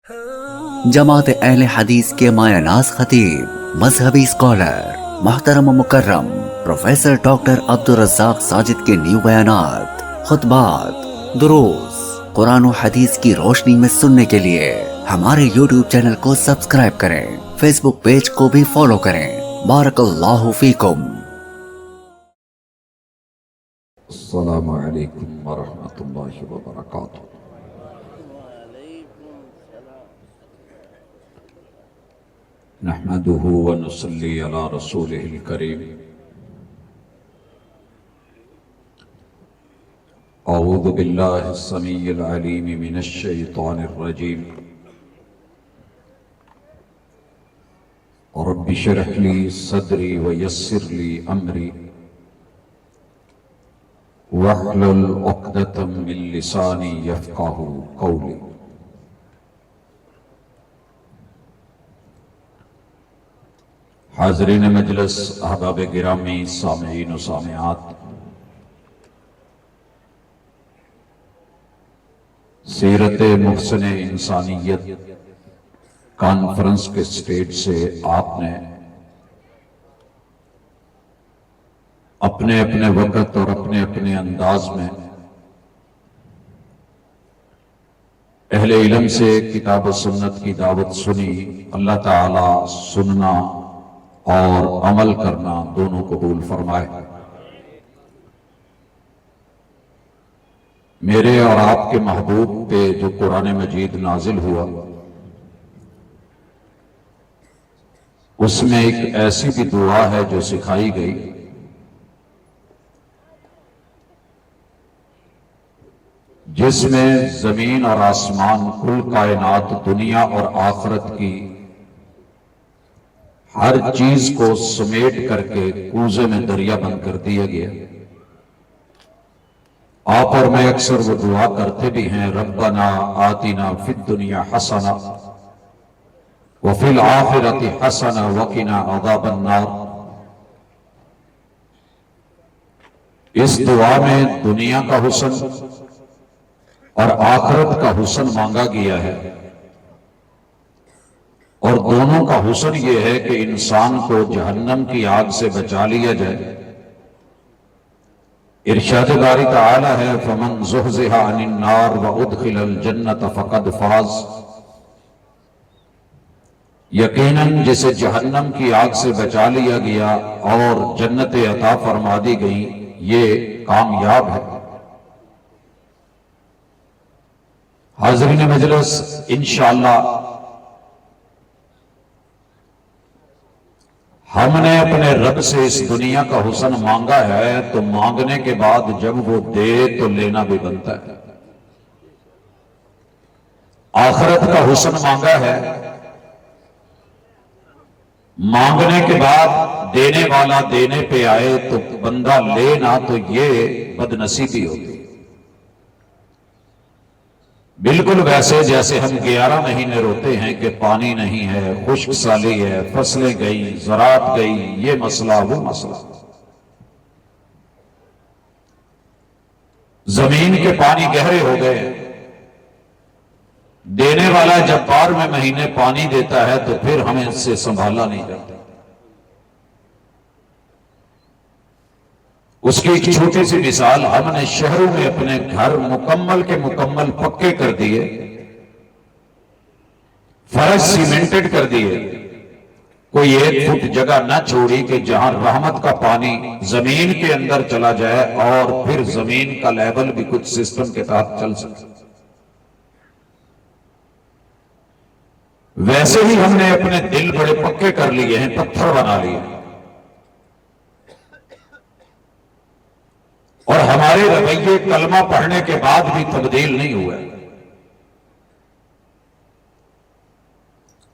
جماعت اہل حدیث کے مایہ ناز خطیب، مذہبی اسکالر، محترم و مکرم پروفیسر ڈاکٹر عبدالرزاق ساجد کے نیو بیانات، خطبات، دروس قرآن و حدیث کی روشنی میں سننے کے لیے ہمارے یوٹیوب چینل کو سبسکرائب کریں، فیس بک پیج کو بھی فالو کریں۔ بارک اللہ فیکم۔ السلام علیکم ورحمۃ اللہ وبرکاتہ۔ نحمده ونصلي على رسوله الكريم۔ اعوذ باللہ السمیع العلیم من الشیطان الرجیم۔ رب اشرح لي صدری ویسر لي امری واحلل عقدۃ من لسانی یفقهوا قولی۔ حاضرین مجلس، احباب گرامی، سامعین و سامعات، سیرت محسن انسانیت کانفرنس کے سٹیج سے آپ نے اپنے اپنے وقت اور اپنے اپنے انداز میں اہل علم سے کتاب و سنت کی دعوت سنی۔ اللہ تعالی سننا اور عمل کرنا دونوں قبول فرمائے۔ میرے اور آپ کے محبوب پہ جو قرآن مجید نازل ہوا، اس میں ایک ایسی بھی دعا ہے جو سکھائی گئی، جس میں زمین اور آسمان، کل کائنات، دنیا اور آخرت کی ہر چیز کو سمیٹ کر کے کوزے میں دریا بند کر دیا گیا۔ آپ اور میں اکثر وہ دعا کرتے بھی ہیں، ربنا آتنا فی الدنیا حسنہ وفی الآخرۃ حسنہ وقنا عذاب النار۔ اس دعا میں دنیا کا حسن اور آخرت کا حسن مانگا گیا ہے، اور دونوں کا حسن یہ ہے کہ انسان کو جہنم کی آگ سے بچا لیا جائے۔ ارشاد باری تعالی ہے، فمن زحزح عن النار وادخل الجنۃ فقد فاز۔ یقیناً جسے جہنم کی آگ سے بچا لیا گیا اور جنت عطا فرما دی گئی، یہ کامیاب ہے۔ حاضرین مجلس، انشاءاللہ ہم نے اپنے رب سے اس دنیا کا حسن مانگا ہے، تو مانگنے کے بعد جب وہ دے تو لینا بھی بنتا ہے۔ آخرت کا حسن مانگا ہے، مانگنے کے بعد دینے والا دینے پہ آئے تو بندہ لے نہ، تو یہ بدنصیبی ہوتی۔ بالکل ویسے جیسے ہم 11 مہینے روتے ہیں کہ پانی نہیں ہے، خشک سالی ہے، فصلیں گئی، زراعت گئی، یہ مسئلہ وہ مسئلہ۔ زمین کے پانی گہرے ہو گئے، دینے والا جب 12ویں مہینے پانی دیتا ہے تو پھر ہمیں اس سے سنبھالا نہیں جاتا۔ اس کی ایک چھوٹی سی مثال، ہم نے شہروں میں اپنے گھر مکمل کے مکمل پکے کر دیے، فرش سیمنٹڈ کر دیے، کوئی 1 فٹ جگہ نہ چھوڑی کہ جہاں رحمت کا پانی زمین کے اندر چلا جائے اور پھر زمین کا لیول بھی کچھ سسٹم کے تحت چل سکے۔ ویسے ہی ہم نے اپنے دل بڑے پکے کر لیے ہیں، پتھر بنا لیے، اور ہمارے رویے کلمہ پڑھنے کے بعد بھی تبدیل نہیں ہوئے۔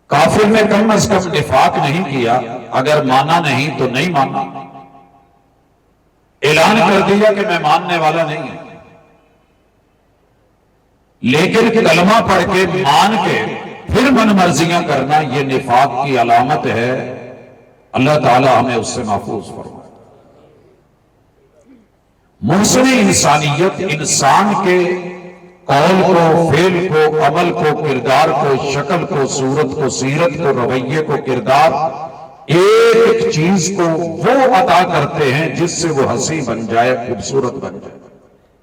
کافر نے کم از کم نفاق نہیں کیا، اگر مانا نہیں تو نہیں مانا، اعلان کر دیا کہ میں ماننے والا نہیں ہوں، لیکن کلمہ پڑھ کے مان کے پھر من مرضیاں کرنا، یہ نفاق کی علامت ہے۔ اللہ تعالی ہمیں اس سے محفوظ فرمائے۔ محسن انسانیت انسان کے قول کو، فعل کو، عمل کو، کردار کو، شکل کو، صورت کو، سیرت کو، رویے کو، کردار، ایک ایک چیز کو وہ عطا کرتے ہیں جس سے وہ ہنسی بن جائے، خوبصورت بن جائے.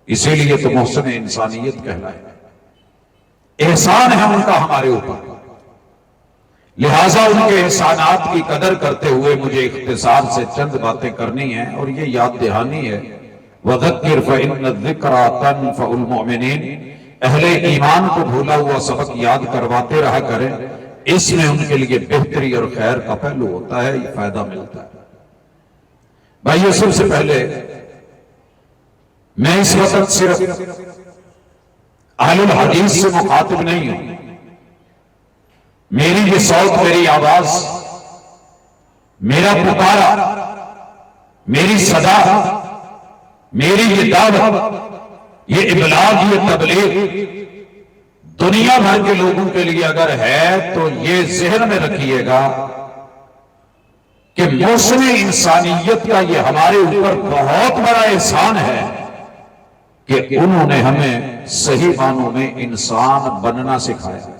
اسی لیے تو محسن انسانیت کہلائے. احسان ہے ان کا ہمارے اوپر. لہٰذا ان کے احسانات کی قدر کرتے ہوئے مجھے اختصار سے چند باتیں کرنی ہیں، اور یہ یاد دہانی ہے. وَذَكِّرْ فَإِنَّ الذِّكْرَىٰ تَنفَعُ الْمُؤْمِنِينَ. اہل ایمان کو بھولا ہوا سبق یاد کرواتے رہا کریں، اس میں ان کے لیے بہتری اور خیر کا پہلو ہوتا ہے، یہ فائدہ ملتا ہے. بھائیو، سب سے پہلے میں اس وقت صرف اہل الحدیث سے مخاطب نہیں ہوں. میری یہ صوت، میری آواز، میرا پکارا، میری صدا، میری یہ دعوت، یہ ابلاغ، یہ تبلیغ دنیا بھر کے لوگوں کے لیے اگر ہے تو یہ ذہن میں رکھیے گا کہ محسن انسانیت کا یہ ہمارے اوپر بہت بڑا احسان ہے کہ انہوں نے ہمیں صحیح معنوں میں انسان بننا سکھایا.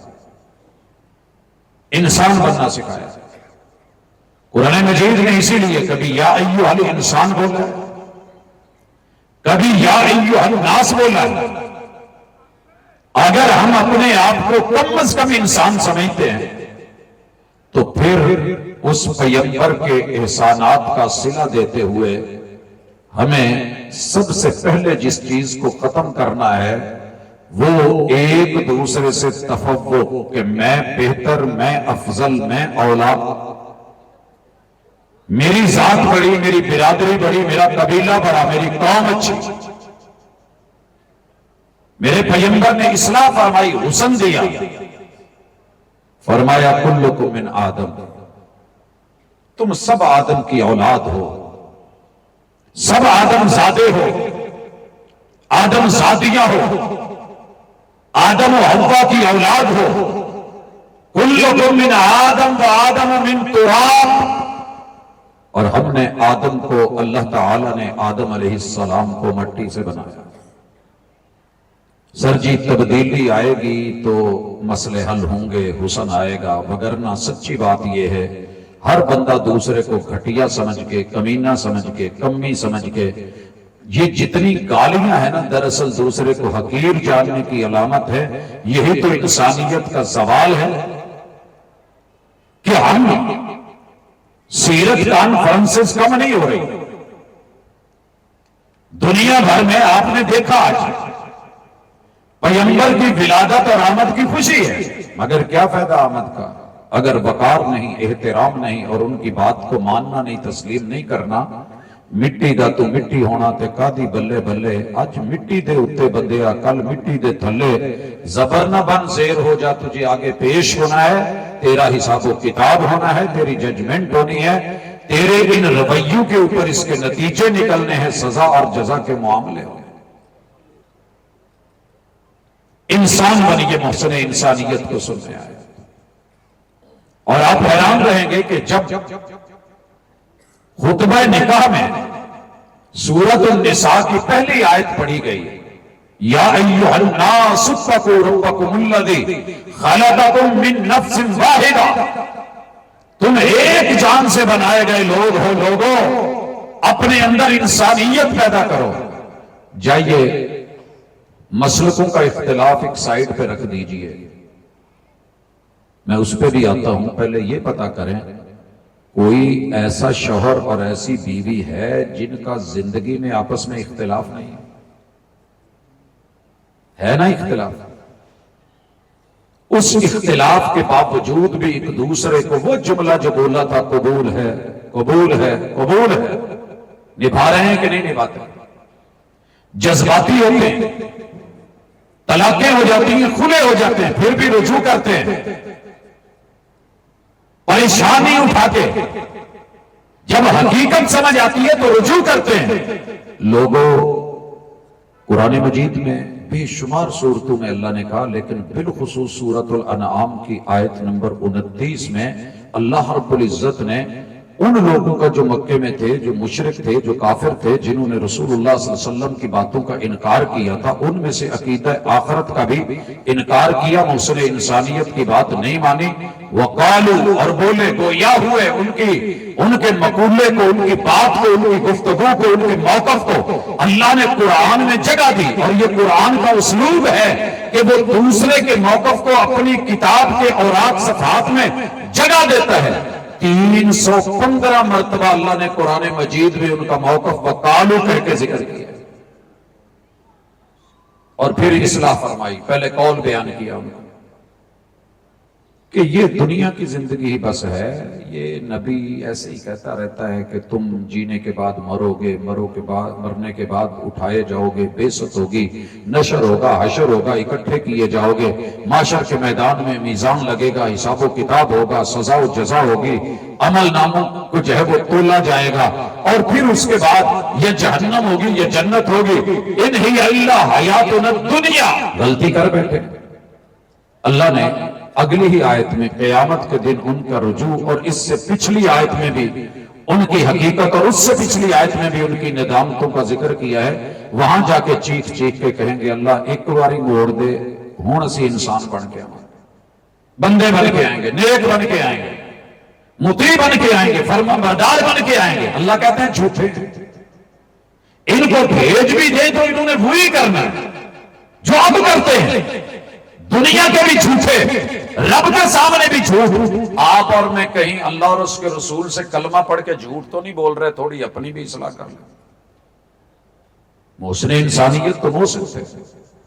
انسان بننا سکھایا. قرآن مجید نے اسی لیے کبھی یا ایھا الانسان بولا ہے، کبھی یا ایھا الناس بولا ہے. اگر ہم اپنے آپ کو کم از کم انسان سمجھتے ہیں تو پھر اس پیغمبر کے احسانات کا صلہ دیتے ہوئے ہمیں سب سے پہلے جس چیز کو ختم کرنا ہے وہ ایک دوسرے سے تفوق، کہ میں بہتر، میں افضل، میں اولا، میری ذات بڑی، میری برادری بڑی، میرا قبیلہ بڑا، میری قوم اچھی. میرے پیغمبر نے اصلاح فرمائی، حسن دیا، فرمایا کلکم من آدم، تم سب آدم کی اولاد ہو، سب آدم زادے ہو، آدم زادیاں ہو، آدم و حوا کی اولاد ہو. کلکم من آدم و آدم من تراب. اور ہم نے آدم کو، اللہ تعالی نے آدم علیہ السلام کو مٹی سے بنایا. سر جی تبدیلی آئے گی تو مسئلے حل ہوں گے، حسن آئے گا، وگرنہ سچی بات یہ ہے ہر بندہ دوسرے کو گھٹیا سمجھ کے، کمینہ سمجھ کے، کمی سمجھ کے، یہ جتنی گالیاں ہیں نا دراصل دوسرے کو حقیر جاننے کی علامت ہے. یہی تو انسانیت کا زوال ہے کہ ہم سیرت کانفرنسز کم نہیں ہو رہی. دنیا بھر میں آپ نے دیکھا آج پیغمبر کی ولادت اور آمد کی خوشی ہے، مگر کیا فائدہ آمد کا اگر وقار نہیں، احترام نہیں، اور ان کی بات کو ماننا نہیں، تسلیم نہیں کرنا. مٹی دا تو مٹی ہونا تے کادی بلے بلے. اج مٹی دے اتے بندیا، کل مٹی دے تھلے. زبر نہ بن، زیر ہو جا، تجھے آگے پیش ہونا ہے، تیرا حساب و کتاب ہونا ہے، تیری ججمنٹ ہونی ہے، تیرے ان رویوں کے اوپر اس کے نتیجے نکلنے ہیں، سزا اور جزا کے معاملے ہونے. انسان بنیے، محسن انسانیت کو سننے آئے. اور آپ حیران رہیں گے کہ جب خطبہ نکاح میں سورۃ النساء کی پہلی آیت پڑھی گئی، یا ایھا الناس اتقوا ربکم الذی خلقکم من نفس واحدہ، تم ایک جان سے بنائے گئے لوگ ہو، لوگوں اپنے اندر انسانیت پیدا کرو. جائیے مسلکوں کا اختلاف ایک سائیڈ پہ رکھ دیجئے، میں اس پہ بھی آتا ہوں. پہلے یہ پتا کریں کوئی ایسا شوہر اور ایسی بیوی ہے جن کا زندگی میں آپس میں اختلاف نہیں ہے نا اختلاف. اس اختلاف کے باوجود بھی ایک دوسرے کو وہ جملہ جو بولا تھا، قبول ہے، قبول ہے، قبول ہے، نبھا رہے ہیں کہ نہیں نبھاتے. جذباتی ہوتے ہیں، طلاقیں ہو جاتی ہیں، کھلے ہو جاتے ہیں، پھر بھی رجوع کرتے ہیں، پریشانی اٹھاتے. جب حقیقت سمجھ آتی ہے تو رجوع کرتے ہیں. لوگوں، قرآن مجید میں بے شمار صورتوں میں اللہ نے کہا، لیکن بالخصوص سورۃ الانعام کی آیت نمبر 29 میں اللہ رب العزت نے ان لوگوں کا جو مکے میں تھے، جو مشرک تھے، جو کافر تھے، جنہوں نے رسول اللہ صلی اللہ علیہ وسلم کی باتوں کا انکار کیا تھا، ان میں سے عقیدہ آخرت کا بھی انکار کیا، حسن انسانیت کی بات نہیں مانی. وقالو، اور بولے، گویا ہوئے ان کے مقولے کو، ان کی بات کو، ان کی گفتگو کو، ان کے موقف کو اللہ نے قرآن میں جگہ دی. اور یہ قرآن کا اسلوب ہے کہ وہ دوسرے کے موقف کو اپنی کتاب کے اوراق صفحات میں جگہ دیتا ہے. 315 مرتبہ اللہ نے قرآن مجید میں ان کا موقف وقالو کہہ کے ذکر کیا، اور پھر اصلاح فرمائی. پہلے قول بیان کیا ان کو کہ یہ دنیا کی زندگی ہی بس ہے. یہ نبی ایسے ہی کہتا رہتا ہے کہ تم جینے کے بعد مرو گے، مرنے کے بعد اٹھائے جاؤ گے، بےست ہوگی، نشر ہوگا، حشر ہوگا، اکٹھے کیے جاؤ گے، محشر کے میدان میں میزان لگے گا، حساب و کتاب ہوگا، سزا و جزا ہوگی، عمل ناموں کو جو ہے وہ تولا جائے گا، اور پھر اس کے بعد یہ جہنم ہوگی، یہ جنت ہوگی. ان ہی الا حیاتنا الدنیا. غلطی کر بیٹھے. اللہ نے اگلی ہی آیت میں قیامت کے دن ان کا رجوع، اور اس سے پچھلی آیت میں بھی ان کی حقیقت، اور اس سے پچھلی آیت میں بھی ان کی ندامتوں کا ذکر کیا ہے. وہاں جا کے چیخ چیخ کے کہیں گے اللہ ایک باری موڑ دے، ہوں اسی انسان بن کے آئیں، بندے بن کے آئیں گے، نیک بن کے آئیں گے، مطیع بن کے آئیں گے، فرما بردار بن کے آئیں گے. اللہ کہتے ہیں جھوٹے، ان کو بھیج بھی دیں تو انہوں نے وہی کرنا ہے جو اب کرتے ہیں. دنیا کے بھی جھوٹے، رب کے سامنے بھی جھوٹ. آپ اور میں کہیں اللہ اور اس کے رسول سے کلمہ پڑھ کے جھوٹ تو نہیں بول رہے، تھوڑی اپنی بھی اصلاح کر لیں. محسن انسانیت تو ہو سکتے.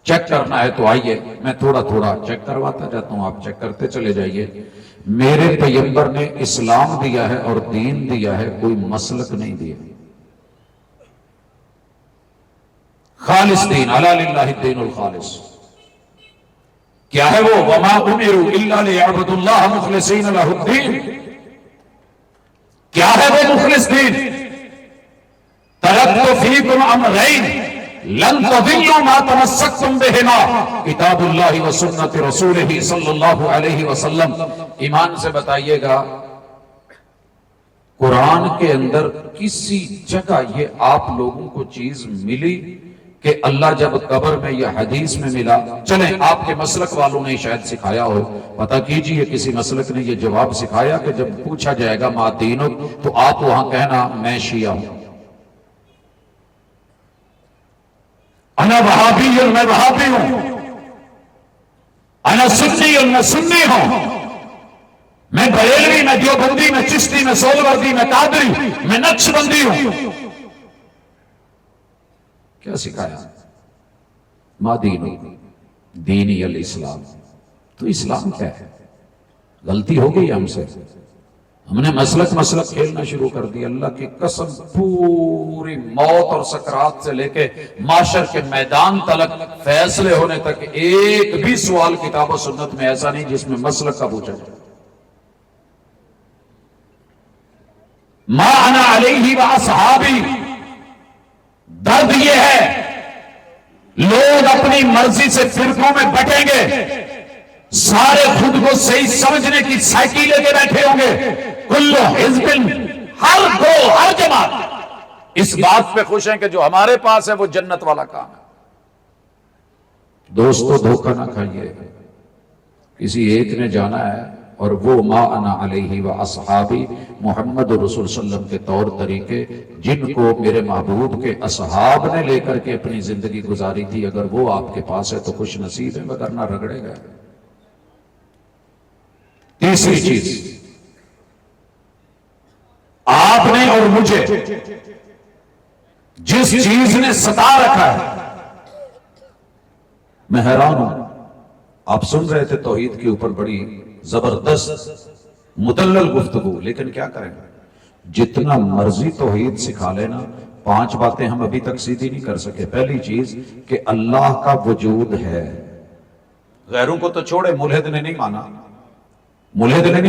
چیک کرنا ہے تو آئیے، میں تھوڑا تھوڑا چیک کرواتا جاتا ہوں، آپ چیک کرتے چلے جائیے. میرے پیغمبر نے اسلام دیا ہے اور دین دیا ہے، کوئی مسلک نہیں دیا. خالص دین، الا للہ الدین الخالص. کیا ہے وہ؟ وما امروا الا ليعبدوا الله مخلصین له الدین. کیا ہے وہ مخلص دین؟ ترکت فیکم امرین لن تضلوا ما تمسکتم بہما کتاب اللہ و سنت رسولہ صلی اللہ علیہ وسلم. ایمان سے بتائیے گا قرآن کے اندر کسی جگہ یہ آپ لوگوں کو چیز ملی کہ اللہ جب قبر میں یا حدیث میں ملا؟ چلیں آپ کے مسلک والوں نے شاید سکھایا ہو، پتہ کیجئے کسی مسلک نے یہ جواب سکھایا کہ جب پوچھا جائے گا ما دینک، تو آپ وہاں کہنا میں شیعہ ہوں، انا وہابی میں وہابی ہوں، انا سنی میں سنی ہوں، میں بریلوی، میں دیوبندی، میں چشتی، میں سہروردی، میں قادری، میں نقشبندی ہوں. کیا سکھایا؟ ما دینی، دینی الاسلام. تو اسلام کیا ہے؟ غلطی ہو گئی ہم سے، ہم نے مسلک کھیلنا شروع کر دیا. اللہ کی قسم پوری موت اور سکرات سے لے کے معاشر کے میدان تلک، فیصلے ہونے تک ایک بھی سوال کتاب و سنت میں ایسا نہیں جس میں مسلک کا پوچھا جائے. ما انا علیہ و اصحابی. درد یہ ہے لوگ اپنی مرضی سے فرقوں میں بٹیں گے، سارے خود کو صحیح سمجھنے کی سائیکی لے کے بیٹھے ہوں گے. کل حزب، ہر گروہ، ہر جماعت اس بات پہ خوش ہیں کہ جو ہمارے پاس ہے وہ جنت والا کام ہے. دوستو دھوکہ نہ کھائیے، کسی ایک نے جانا ہے، اور وہ ما انا علیہ و اصحابی محمد رسول صلی اللہ علیہ وسلم کے طور طریقے جن کو میرے محبوب کے اصحاب نے لے کر کے اپنی زندگی گزاری تھی، اگر وہ آپ کے پاس ہے تو خوش نصیب ہے، وگرنہ رگڑے گا. تیسری چیز، آپ نے اور مجھے جس چیز نے ستا رکھا ہے، میں حیران ہوں. آپ سن رہے تھے توحید کے اوپر بڑی زبردست مدلل گفتگو، لیکن کیا کریں، جتنا مرضی توحید سکھا لینا، 5 باتیں ہم ابھی تک سیدھی نہیں کر سکے. پہلی چیز کہ اللہ کا وجود ہے. غیروں کو تو چھوڑے، ملحد نے نہیں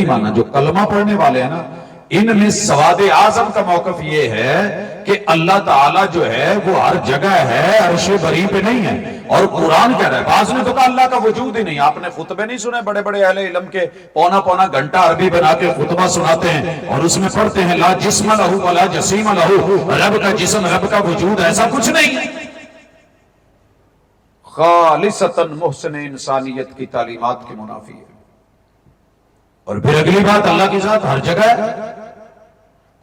مانا. جو کلمہ پڑھنے والے ہیں نا، ان میں سواد اعظم کا موقف یہ ہے کہ اللہ تعالیٰ جو ہے وہ ہر جگہ ہے، عرش بری پہ نہیں ہے. اور قرآن کہہ رہا ہے، بعض نے تو کہا اللہ کا وجود ہی نہیں. آپ نے خطبے نہیں سنے بڑے بڑے اہل علم کے، پونا پونا گھنٹہ عربی بنا کے خطبہ سناتے ہیں اور اس میں پڑھتے ہیں لا جسم لہو ولا جسیم لہو، رب کا جسم، رب کا وجود، ایسا کچھ نہیں. خالصتاً محسن انسانیت کی تعلیمات کے منافی ہے. اور پھر اگلی بات، اللہ کی ذات ہر جگہ ہے.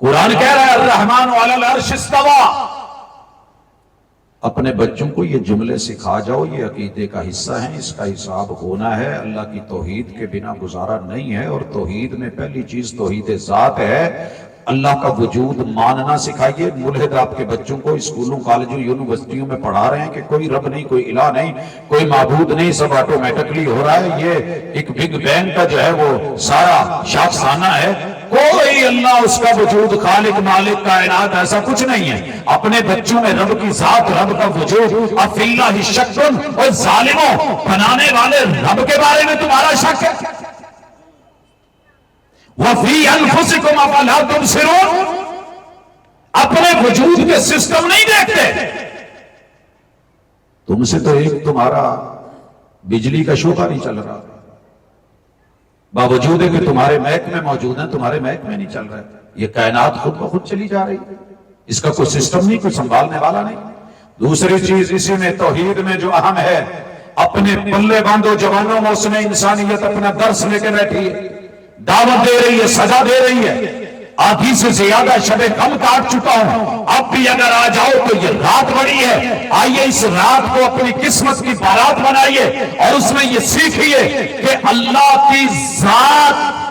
قرآن کہہ رہا ہے الرحمن علی العرش استوى. اپنے بچوں کو یہ جملے سکھا جاؤ، یہ عقیدے کا حصہ ہیں، اس کا حساب ہونا ہے. اللہ کی توحید کے بنا گزارا نہیں ہے. اور توحید میں پہلی چیز توحید ذات ہے. اللہ کا وجود ماننا سکھائیے. ملحد آپ کے بچوں کو اسکولوں کالجوں یونیورسٹیوں میں پڑھا رہے ہیں کہ کوئی رب نہیں، کوئی الہ نہیں، کوئی معبود نہیں، سب آٹومیٹکلی ہو رہا ہے. یہ ایک بگ بینگ کا جو ہے وہ سارا شاخسانہ ہے. کوئی اللہ، اس کا وجود، خالق مالک کائنات، ایسا کچھ نہیں ہے. اپنے بچوں میں رب کی ذات، رب کا وجود، افی اللہ شک. اور ظالموں، بنانے والے رب کے بارے میں تمہارا شک ہے. وَفِي أَنفُسِكُمْ أَفَلَا تُبْصِرُونَ. اپنے وجود کے سسٹم نہیں دیکھتے. تم سے تو ایک تمہارا بجلی کا شعبہ نہیں چل رہا، باوجود ہے کہ تمہارے محکمے موجود ہیں، تمہارے محکمے نہیں چل رہے. یہ کائنات خود بخود چلی جا رہی ہے. اس کا کوئی سسٹم نہیں، کوئی سنبھالنے والا نہیں. دوسری چیز اسی میں توحید میں جو اہم ہے، اپنے پلے باندھو جوانوں، موسم انسانیت اپنا درس لے کے بیٹھی ہے، دعوت دے رہی ہے، سزا دے رہی ہے. آدھی سے زیادہ شب غم کاٹ چکا ہوں، اب بھی اگر آ جاؤ تو یہ رات بڑی ہے. آئیے اس رات کو اپنی قسمت کی بارات بنائیے اور اس میں یہ سیکھیے کہ اللہ کی ذات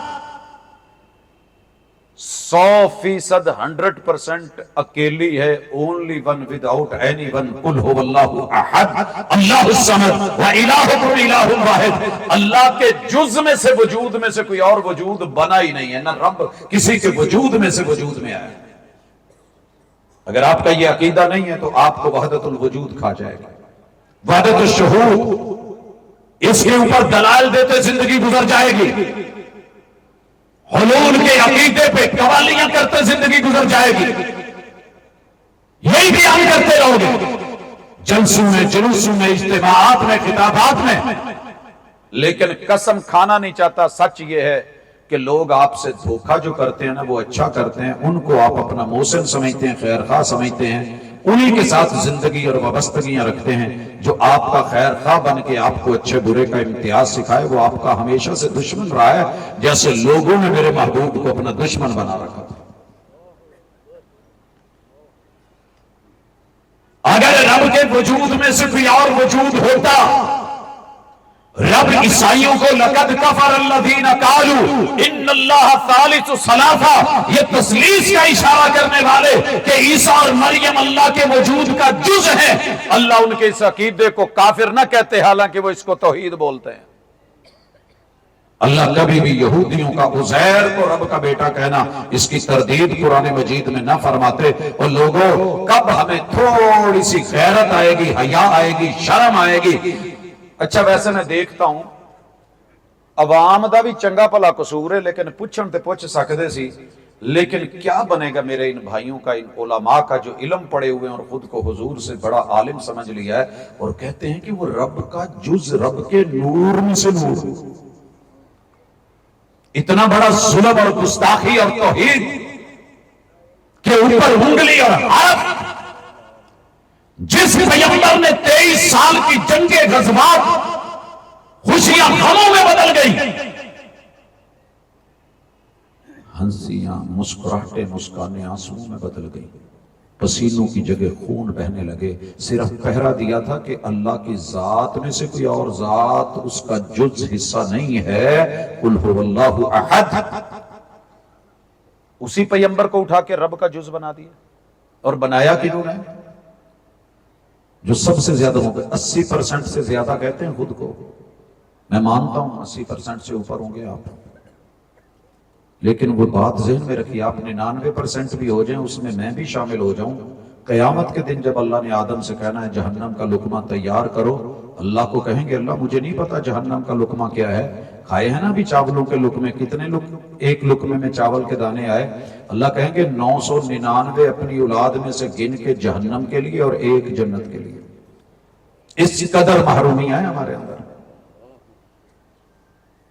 100% 100% اکیلی ہے. Only one without any one. قل هو اللہ احد اللہ الصمد والہکم الہ واحد. اللہ کے جز میں سے، وجود میں سے کوئی اور وجود بنا ہی نہیں ہے، نہ رب کسی کے وجود میں سے وجود میں آیا. اگر آپ کا یہ عقیدہ نہیں ہے تو آپ کو وحدت الوجود کھا جائے گا. وحدت الشہود، اس کے اوپر دلائل دیتے زندگی گزر جائے گی. حلول کے عقیدے پہ قوالیاں کرتے زندگی گزر جائے گی. یہی بیان کرتے رہو گے جلسوں میں، جلوسوں میں، اجتماعات میں، خطابات میں. لیکن قسم کھانا نہیں چاہتا. سچ یہ ہے کہ لوگ آپ سے دھوکہ جو کرتے ہیں نا، وہ اچھا کرتے ہیں، ان کو آپ اپنا محسن سمجھتے ہیں، خیر خواہ سمجھتے ہیں، انہی کے ساتھ زندگی اور وابستگیاں رکھتے ہیں. جو آپ کا خیر خواہ بن کے آپ کو اچھے برے کا امتیاز سکھائے، وہ آپ کا ہمیشہ سے دشمن رہا ہے، جیسے لوگوں نے میرے محبوب کو اپنا دشمن بنا رکھا تھا. اگر رب کے وجود میں سے کوئی اور وجود ہوتا، رب عیسائیوں کو لقد کفر الذین قالوا ان اللہ ثالث ثلاثہ، یہ تثلیث کا اشارہ کرنے والے کہ عیسیٰ اور مریم اللہ کے وجود کا جز ہے، اللہ ان کے اس عقیدے کو کافر نہ کہتے، حالانکہ وہ اس کو توحید بولتے ہیں. اللہ کبھی بھی یہودیوں کا عزیر کو رب کا بیٹا کہنا، اس کی تردید قرآن مجید میں نہ فرماتے. اور لوگوں، کب ہمیں تھوڑی سی غیرت آئے گی، حیا آئے گی، شرم آئے گی. اچھا ویسے میں دیکھتا ہوں عوام دا بھی چنگا پلا قصور ہے، لیکن پوچھن تے پوچھ سکتے سی. لیکن کیا بنے گا میرے ان بھائیوں کا، ان علماء کا جو علم پڑے ہوئے ہیں اور خود کو حضور سے بڑا عالم سمجھ لیا ہے، اور کہتے ہیں کہ وہ رب کا جز، رب کے نور میں سے نور. اتنا بڑا ظلم اور گستاخی اور توہین کے اوپر انگلی اور ہاتھ. جس پیغمبر نے 23 سال کی جنگ غزوات خوشیاں غموں میں بدل گئی، ہنسیاں مسکراہٹیں مسکانیں آنسوؤں میں بدل گئی، پسینوں کی جگہ خون بہنے لگے، صرف پہرا دیا تھا کہ اللہ کی ذات میں سے کوئی اور ذات اس کا جز حصہ نہیں ہے. قل هو اللہ احد. اسی پیغمبر کو اٹھا کے رب کا جز بنا دیا. اور بنایا کنہوں نے؟ جو سب سے زیادہ ہوں گے، 80% سے زیادہ کہتے ہیں خود کو. میں مانتا ہوں 80% سے اوپر ہوں گے آپ، لیکن وہ بات ذہن میں رکھیے، آپ 99% بھی ہو جائیں، اس میں میں بھی شامل ہو جاؤں. قیامت کے دن جب اللہ نے آدم سے کہنا ہے جہنم کا لقمہ تیار کرو، اللہ کو کہیں گے اللہ مجھے نہیں پتا جہنم کا لقمہ کیا ہے. کھائے ہیں نا بھی چاولوں کے لقمے, کتنے ایک لقمے میں چاول کے دانے آئے؟ اللہ کہیں گے 999 اپنی اولاد میں سے گن کے جہنم کے لیے اور ایک جنت کے لیے. اس قدر محرومی ہے ہمارے اندر.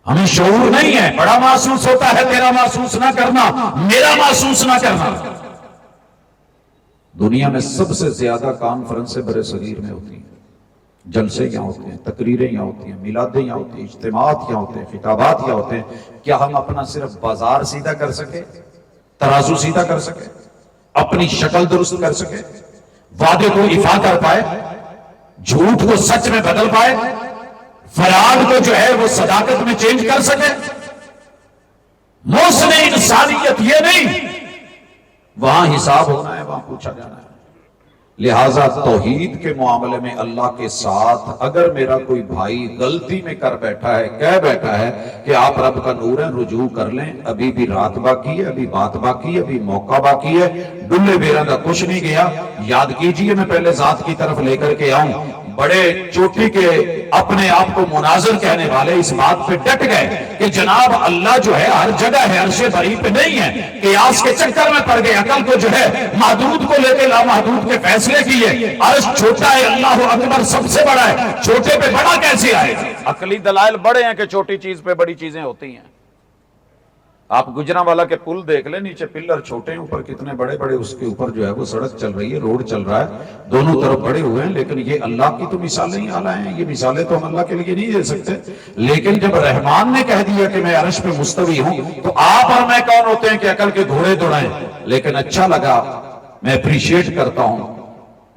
ہمیں شعور نہیں ہے. بڑا محسوس ہوتا ہے تیرا محسوس نہ کرنا, میرا محسوس نہ کرنا. دنیا میں سب سے زیادہ کانفرنسیں برے صغیر میں ہوتی ہیں, جلسے یہاں ہوتے ہیں, تقریریں یہاں ہوتی ہیں, میلادیں یہاں ہوتی ہیں, اجتماعات یہاں ہوتے ہیں, خطابات یہاں ہوتے ہیں. کیا ہم اپنا صرف بازار سیدھا کر سکے, ترازو سیدھا کر سکے, اپنی شکل درست کر سکے, وعدے کو ایفا کر پائے, جھوٹ کو سچ میں بدل پائے, فریاد کو جو ہے وہ صداقت میں چینج کر سکے؟ محسن انسانیت یہ نہیں. وہاں حساب ہونا ہے, وہاں پوچھا جانا ہے. لہذا توحید کے معاملے میں اللہ کے ساتھ اگر میرا کوئی بھائی غلطی میں کر بیٹھا ہے, کہہ بیٹھا ہے کہ آپ رب کا نور ہیں, رجوع کر لیں, ابھی بھی رات باقی ہے, ابھی بات باقی ہے, ابھی موقع باقی ہے, ڈلے بیرنگا کچھ نہیں گیا. یاد کیجئے میں پہلے ذات کی طرف لے کر کے آؤں. بڑے چوٹی کے اپنے آپ کو مناظر کہنے والے اس بات پہ ڈٹ گئے کہ جناب اللہ جو ہے ہر جگہ ہے, عرش بری پہ نہیں ہے. قیاس کے چکر میں پڑ گئے, عقل کو جو ہے محدود کو لے کے لامحدود کے فیصلے کیے. عرش چھوٹا ہے, اللہ اکبر سب سے بڑا ہے, چھوٹے پہ بڑا کیسے آئے؟ عقلی دلائل بڑے ہیں کہ چھوٹی چیز پہ بڑی چیزیں ہوتی ہیں. آپ گجرانوالا کے پل دیکھ لیں, نیچے پلر چھوٹے ہیں, اوپر کتنے بڑے بڑے, اس کے اوپر جو ہے وہ سڑک چل رہی ہے, روڈ چل رہا ہے, دونوں طرف بڑے ہوئے ہیں. لیکن یہ اللہ کی تو مثالیں ہی اعلیٰ ہیں. یہ مثالیں تو ہم اللہ کے لیے نہیں دے سکتے. لیکن جب رحمان نے کہہ دیا کہ میں عرش پہ مستوی ہوں, تو آپ اور میں کون ہوتے ہیں کہ عقل کے گھوڑے دوڑائیں؟ لیکن اچھا لگا, میں اپریشیٹ کرتا ہوں,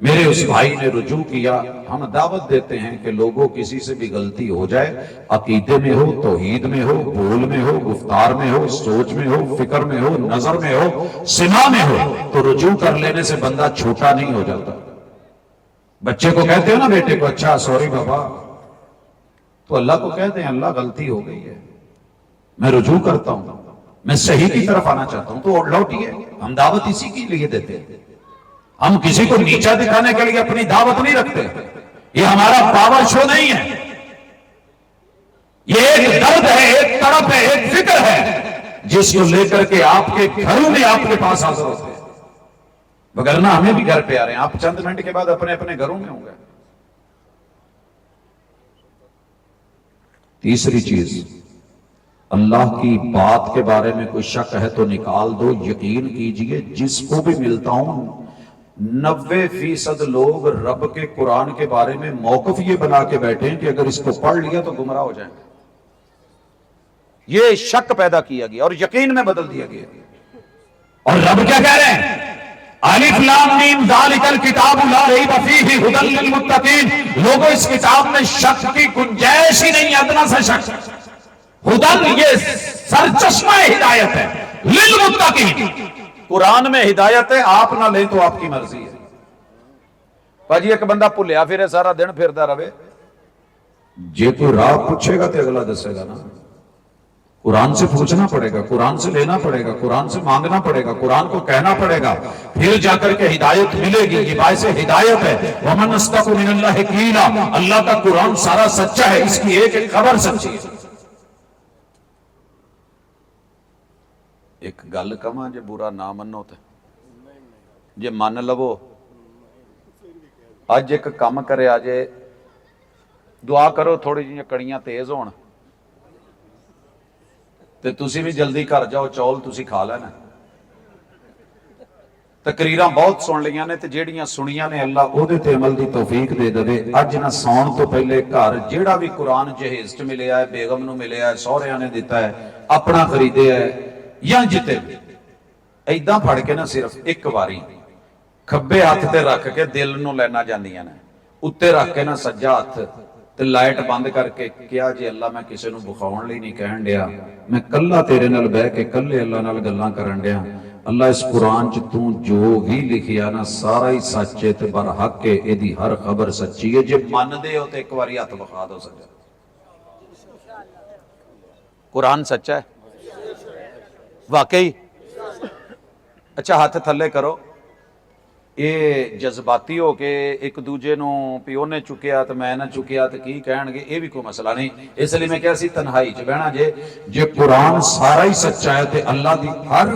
میرے اس بھائی نے رجوع کیا. ہم دعوت دیتے ہیں کہ لوگوں کسی سے بھی غلطی ہو جائے, عقیدے میں ہو, توحید میں ہو, بول میں ہو, گفتار میں ہو, سوچ میں ہو, فکر میں ہو, نظر میں ہو, سماع میں ہو, تو رجوع کر لینے سے بندہ چھوٹا نہیں ہو جاتا. بچے کو کہتے ہو نا بیٹے کو, اچھا سوری بابا, تو اللہ کو کہتے ہیں اللہ غلطی ہو گئی ہے, میں رجوع کرتا ہوں, میں صحیح کی طرف آنا چاہتا ہوں, تو لوٹیے. ہم دعوت اسی کے لیے دیتے ہیں. ہم کسی کو نیچا دکھانے کے لیے اپنی دعوت نہیں رکھتے. یہ ہمارا پاور شو نہیں ہے. یہ ایک درد ہے, ایک تڑپ ہے, ایک فکر ہے, جس کو لے کر کے آپ کے گھروں میں آپ کے پاس حاضر ہوتے ہیں. وگرنہ ہمیں بھی گھر پہ آ رہے ہیں, آپ چند منٹ کے بعد اپنے اپنے گھروں میں ہوں گے. تیسری چیز, اللہ کی بات کے بارے میں کوئی شک ہے تو نکال دو. یقین کیجئے جس کو بھی ملتا ہوں 90% لوگ رب کے قرآن کے بارے میں موقف یہ بنا کے بیٹھے ہیں کہ اگر اس کو پڑھ لیا تو گمراہ ہو جائیں گے. یہ شک پیدا کیا گیا اور یقین میں بدل دیا گیا. اور رب کیا کہہ رہے ہیں؟ الف لام میم ذالک الکتاب لا ریب فیہ ھدی للمتقین. لوگوں اس کتاب میں شک کی گنجائش ہی نہیں, ادنا سا شک. ھدی یہ سرچشمہ ہدایت ہے, للمتقین قرآن میں ہدایت ہے, آپ نہ لیں تو آپ کی مرضی ہے. باجی ایک بندہ بھولیا پھرے سارا دن پھردا رہے, جے کوئی راہ پوچھے گا تو اگلا دسے گا نا. قرآن سے پوچھنا پڑے گا, قرآن سے لینا پڑے گا, قرآن سے مانگنا پڑے گا, قرآن کو کہنا پڑے گا, پھر جا کر کے ہدایت ملے گی. یہ باعث ہدایت ہے. وَمَنْ أَصْدَقُ مِنَ اللَّهِ قِيلًا. اللہ کا قرآن سارا سچا ہے, اس کی ایک ایک خبر سچی ہے. ایک گل کما جے برا نہ منو تے جے من لو. اج ایک کام کرے آجے, دعا کرو تھوڑی جی کڑیاں تیز ہون تے تسی بھی جلدی گھر جاؤ, چول تسی کھا لینا. تقریراں بہت سن لیاں نے تے جیڑیاں سنیاں نے اللہ او دے تے عمل دی توفیق دے دے. اج نہ سون تو پہلے گھر جیڑا بھی قرآن جہیز چ ملیا ہے, بیگم نو ملیا ہے, سہریاں نے دیتا ہے, اپنا خریدے ہے یا جتے ایداں پڑھ کے نہ صرف ایک باری کھبے ہاتھ تے رکھ کے دل نو لینا جاندیاں نے, اتے رکھ کے نہ سجا ہاتھ تے لائٹ بند کر کے کیا جی اللہ میں کسے نو بخاون لئی نہیں کہن ڈیا, میں کلا تیرے نال بہ کے کلے اللہ نال گلاں کرن ڈیا. اللہ اس قرآن چ تو جو بھی لکھیا نا سارا ہی سچ ہے تے برحق ہے, ایدی ہر خبر سچی ہے. جے من دے ہو تے ایک باری ہاتھ بخا دو سجا. قرآن سچا ہے واقعی. اچھا ہاتھ تھلے کرو. ਇਹ ਜਜ਼ਬਾਤੀ ਹੋ ਕੇ ਇੱਕ ਦੂਜੇ ਨੂੰ ਵੀ ਉਹਨੇ ਚੁੱਕਿਆ ਤੇ ਮੈਂ ਨਾ ਚੁੱਕਿਆ ਤੇ ਕੀ ਕਹਿਣਗੇ, ਇਹ ਵੀ ਕੋਈ ਮਸਲਾ ਨਹੀਂ। ਇਸ ਲਈ ਮੈਂ ਕਿਹਾ ਸੀ ਤਨਹਾਈ 'ਚ ਬਹਿਣਾ ਜੇ ਕੁਰਾਨ ਸਾਰਾ ਹੀ ਸੱਚਾ ਹੈ ਤੇ ਅੱਲਾਹ ਦੀ ਹਰ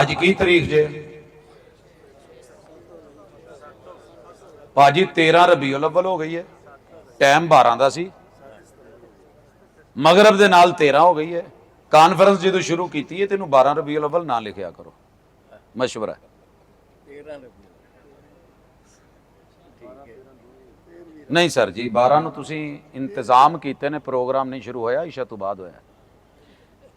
ਅੱਜ ਕੀ ਤਾਰੀਖ ਜੇ ਭਾਜੀ? 13 ਰਬੀਉਲ ਅਵਲ ਹੋ ਗਈ ਹੈ, ਟਾਈਮ 12 ਦਾ ਸੀ, ਮਗਰਬ ਦੇ ਨਾਲ 13 ਹੋ ਗਈ ਹੈ। ਕਾਨਫਰੰਸ ਜਦੋਂ ਸ਼ੁਰੂ ਕੀਤੀ ਹੈ ਤੈਨੂੰ 12 ਰਬੀਉਲ ਅਵਲ ਨਾ ਲਿਖਿਆ ਕਰੋ, ਮਸ਼ਵਰਾ। ਨਹੀਂ ਸਰ ਜੀ, 12 ਨੂੰ ਤੁਸੀਂ ਇੰਤਜ਼ਾਮ ਕੀਤੇ ਨੇ, ਪ੍ਰੋਗਰਾਮ ਨਹੀਂ ਸ਼ੁਰੂ ਹੋਇਆ, ਇਸ਼ਾ ਤੋਂ ਬਾਅਦ ਹੋਇਆ।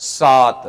7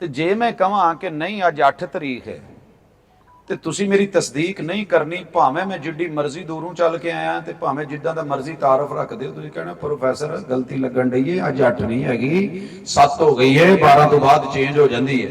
ਤੇ ਜੇ ਮੈਂ ਕਹਾਂ ਕਿ ਨਹੀਂ ਅੱਜ 8 ਤਰੀਕ ਹੈ ਤੇ ਤੁਸੀਂ ਮੇਰੀ ਤਸਦੀਕ ਨਹੀਂ ਕਰਨੀ, ਭਾਵੇਂ ਮੈਂ ਜਿੱਡੀ ਮਰਜ਼ੀ ਦੂਰੋਂ ਚੱਲ ਕੇ ਆਇਆ ਤੇ ਭਾਵੇਂ ਜਿੱਦਾਂ ਦਾ ਮਰਜ਼ੀ ਤਾਰਫ ਰੱਖ ਦਿਓ, ਤੁਸੀਂ ਕਹਿਣਾ ਪ੍ਰੋਫੈਸਰ ਗਲਤੀ ਲੱਗਣ ਡਈ ਹੈ, ਅੱਜ 8 ਨਹੀਂ ਹੈਗੀ 7 ਹੋ ਗਈ ਹੈ, 12 ਤੋਂ ਬਾਅਦ ਚੇਂਜ ਹੋ ਜਾਂਦੀ ਹੈ।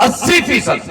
80%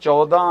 14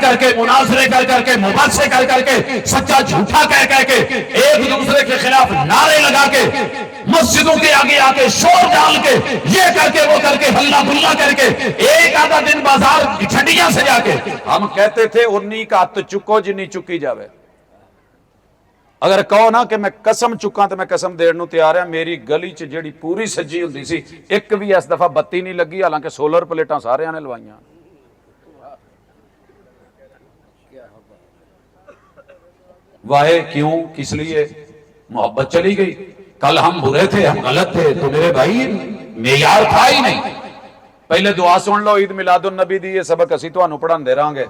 کر کے مناظرے کر کے مباحثے کر کے سچا جھوٹا کہہ کے ایک دوسرے کے خلاف نعرے لگا کے مسجدوں کے آگے آ کے شور ڈال کے یہ کر کے وہ کر کے ہلا گلا کر کے ایک آدھا دن بازار چھٹیاں سجا کے ہم کہتے تھے انی کا ہاتھ چکو جنی چکی جاوے. اگر کہو نا کہ میں قسم چکا تو میں قسم دیر نو تیار ہے. میری گلی چ جیڑی پوری سجی ہوندی سی ایک بھی اس دفعہ بتی نہیں لگی, حالانکہ سولر پلیٹاں سارے نے لوائیاں. واہے کیوں کس لیے؟ محبت چلی گئی. کل ہم برے تھے, ہم غلط تھے, تو میرے بھائی معیار تھا ہی نہیں. پہلے دعا سن لو عید میلاد النبی دی, یہ سبق اسی تانوں پڑھاندے رہاں گے,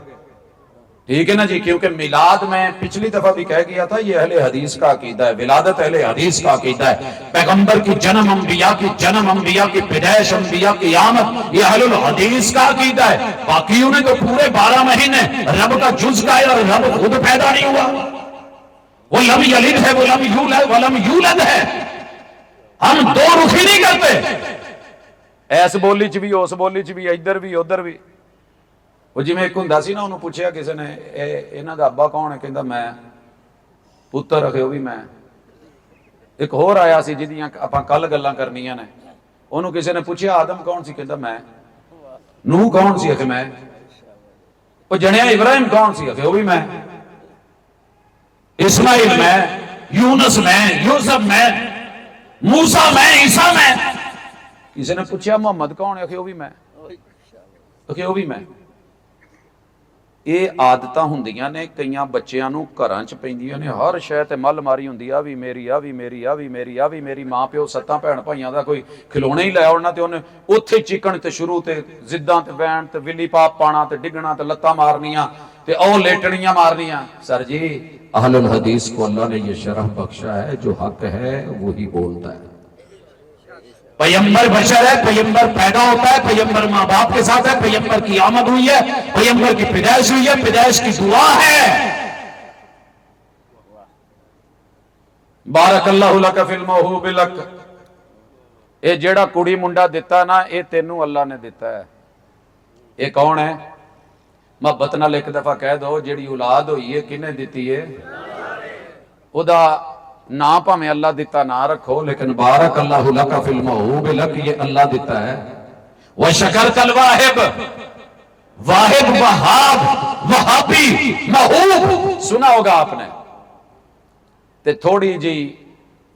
ٹھیک ہے نا جی. کیونکہ میلاد میں پچھلی دفعہ بھی کہہ گیا تھا یہ اہل حدیث کا عقیدہ ہے, ولادت اہل حدیث کا عقیدہ ہے. پیغمبر کی جنم انبیاء کی جنم, انبیاء کی پیدائش, انبیاء کی آمد, یہ اہل الحدیث کا عقیدہ ہے. باقیوں نے تو پورے 12 مہینے رب کا جز کا ہے اور رب خود پیدا نہیں ہوا. وہ لم یلد ہے, وہ لم یولد, وہ لم یولد ہے. ہم دو رخی نہیں کرتے, ایس بولی چ بھی اس بولی چ بھی ادھر بھی ادھر بھی. وہ جی میں ایک ہوں سی نا, انہوں پوچھا کسی نے انہاں دا ابا کون ہے, کہندا میں. پتر رکھے وہ بھی میں. ایک اور آیا سی جہدیاں آپاں کل گلاں کرنیاں نے, انہوں کسی نے پوچھا آدم کون سی, کہندا میں. نوح کون سی, کہ میں. وہ جنیا ابراہیم کون سی, کہ وہ بھی میں. اسماعیل میں, یونس میں, یوسف میں, موسیٰ میں, عیسیٰ میں. کسی نے پوچھا محمد کون ہے, کہ وہ بھی میں. کہ وہ بھی میں. یہ عادتاں ہوندیاں نے کئیاں بچیاں نو گھراں چ پیندیاں نے, ہر شے تے مل ماری ہوندی, آ وی میری, آ وی میری, آ وی میری, آ وی میری. ماں پیو ستاں بھੈਣ بھائیاں دا کوئی کھلونے ہی لے آਉਣਾ تے اونے اوتھے چیکن تے شروع تے زداں تے وین تے ولی پاپ پانا تے ڈگنا تے لتاں مارنیاں تے او لیٹڑیاں مارنیاں. سر جی اہل الحدیث کو اللہ نے یہ شرف بخشا ہے, جو حق ہے وہی بولتا ہے. پیغمبر بشر ہے, پیغمبر پیدا ہوتا ہے, پیغمبر ماں باپ کے ساتھ ہے, پیغمبر کی آمد ہوئی ہے, پیغمبر کی پیدائش ہوئی ہے, پیدائش کی دعا ہے. بارک اللہ لک فی الموہوب لک. اے جیڑا کڑی منڈا دیتا نا, اے تینوں اللہ نے دیتا ہے. اے کون ہے؟ محبت نال ایک دفعہ کہہ دو, جیڑی اولاد ہوئی ہے کنے دیتی ہے؟ او دا نا پاویں اللہ دیتا نہ رکھو, لیکن بارک اللہ لک فی الموہوب لک یہ اللہ دیتا ہے. وشکرت الواہب, واہب, وہاب, وہابی, موہوب سنا ہوگا آپ نے. تے تھوڑی جی